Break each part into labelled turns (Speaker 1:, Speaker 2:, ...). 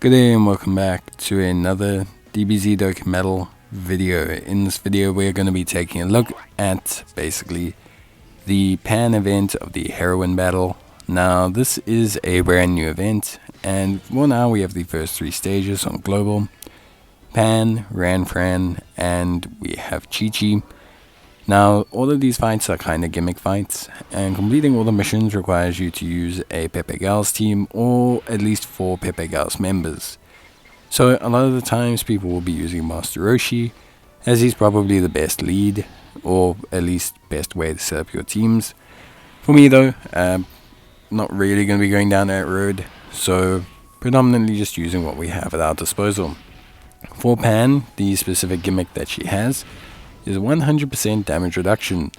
Speaker 1: Good day and welcome back to another DBZ Dokkan Battle video. In this video we're going to be taking a look at basically the Pan event of the Heroine Battle. Now this is a brand new event, and for now we have the first three stages on Global: Pan, Ranfran, and we have Chi-Chi. Now all of these fights are kind of gimmick fights, and completing all the missions requires you to use a Pepe Gals team, or at least 4 Pepe Gals members. So a lot of the times people will be using Master Roshi, as he's probably the best lead, or at least best way to set up your teams. For me though, not really going to be going down that road, so predominantly just using what we have at our disposal. For Pan, the specific gimmick that she has is 100% damage reduction.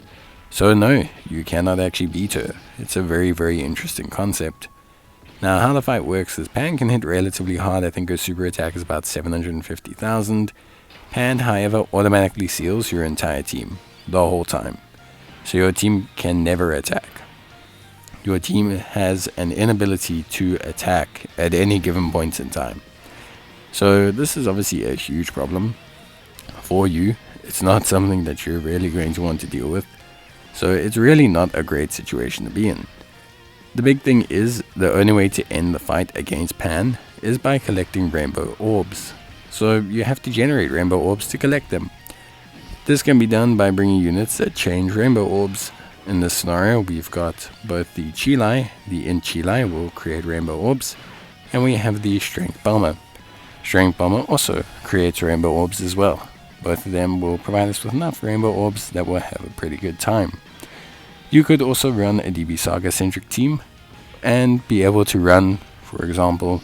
Speaker 1: So no, you cannot actually beat her. It's a very interesting concept. Now how the fight works is Pan can hit relatively hard. I think her super attack is about 750,000. Pan, however, automatically seals your entire team the whole time. So your team can never attack. Your team has an inability to attack at any given point in time. So this is obviously a huge problem for you. It's not something that you're really going to want to deal with, so it's really not a great situation to be in. The big thing is, the only way to end the fight against Pan is by collecting rainbow orbs. So you have to generate rainbow orbs to collect them. This can be done by bringing units that change rainbow orbs. In this scenario we've got both the Chilai, the Int Chilai will create rainbow orbs, and we have the Strength Bomber. Strength Bomber also creates rainbow orbs as well. Both of them will provide us with enough rainbow orbs that we'll have a pretty good time. You could also run a DB Saga centric team and be able to run, for example,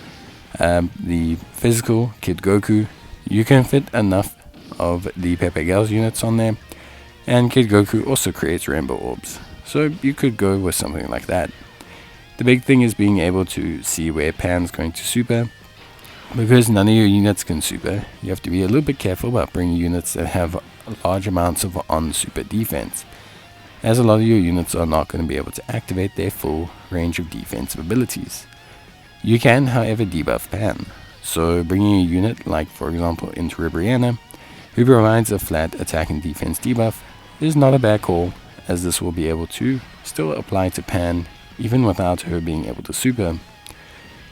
Speaker 1: the physical Kid Goku. You can fit enough of the Pepe Gals units on there, and Kid Goku also creates rainbow orbs. So you could go with something like that. The big thing is being able to see where Pan's going to super. Because none of your units can super, you have to be a little bit careful about bringing units that have large amounts of on-super defense, as a lot of your units are not going to be able to activate their full range of defensive abilities. You can, however, debuff Pan, so bringing a unit like, for example, into Ribrianna, who provides a flat attack and defense debuff, is not a bad call, as this will be able to still apply to Pan even without her being able to super.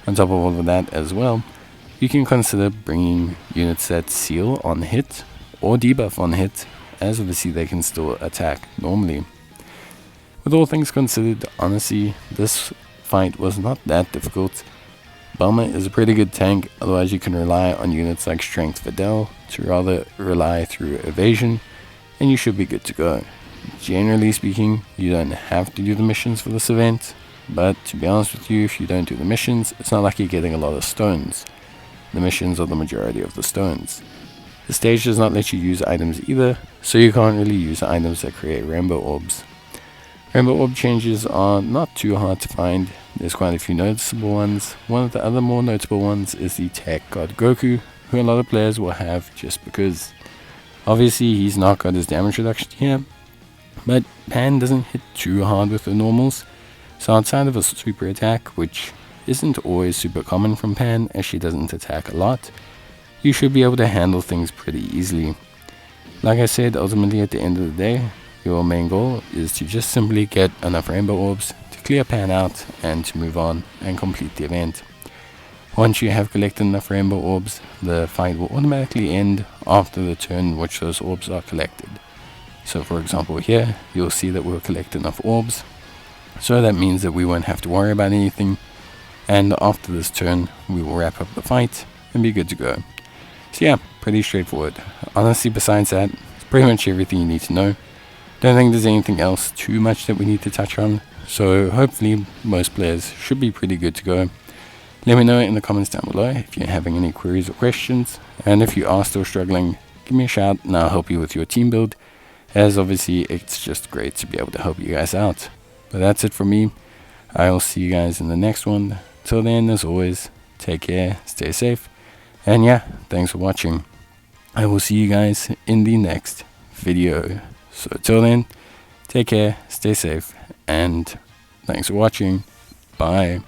Speaker 1: On top of all of that as well, you can consider bringing units that seal on hit or debuff on hit, as obviously they can still attack normally. With all things considered, honestly, this fight was not that difficult. Bomber is a pretty good tank, otherwise you can rely on units like Strength Fidel to rather rely through evasion, and you should be good to go. Generally speaking, you don't have to do the missions for this event, but to be honest with you, if you don't do the missions, it's not like you're getting a lot of stones. The missions are the majority of the stones. The stage does not let you use items either, so you can't really use items that create rainbow orbs. Rainbow orb changes are not too hard to find. There's quite a few noticeable ones. One of the other more notable ones is the Tech God Goku, who a lot of players will have just because. Obviously he's not got his damage reduction here, but Pan doesn't hit too hard with the normals, so outside of a super attack, which isn't always super common from Pan as she doesn't attack a lot, you should be able to handle things pretty easily. Like I said, ultimately at the end of the day, your main goal is to just simply get enough rainbow orbs to clear Pan out and to move on and complete the event. Once you have collected enough rainbow orbs, the fight will automatically end after the turn in which those orbs are collected. So for example here, you'll see that we'll collect enough orbs, so that means that we won't have to worry about anything. And after this turn, we will wrap up the fight and be good to go. So yeah, pretty straightforward. Honestly, besides that, it's pretty much everything you need to know. Don't think there's anything else too much that we need to touch on. So hopefully most players should be pretty good to go. Let me know in the comments down below if you're having any queries or questions. And if you are still struggling, give me a shout and I'll help you with your team build. As obviously, it's just great to be able to help you guys out. But that's it from me. I'll see you guys in the next one. Till then, as always, take care, stay safe, and yeah, thanks for watching. I will see you guys in the next video. So till then, take care, stay safe, and thanks for watching. Bye.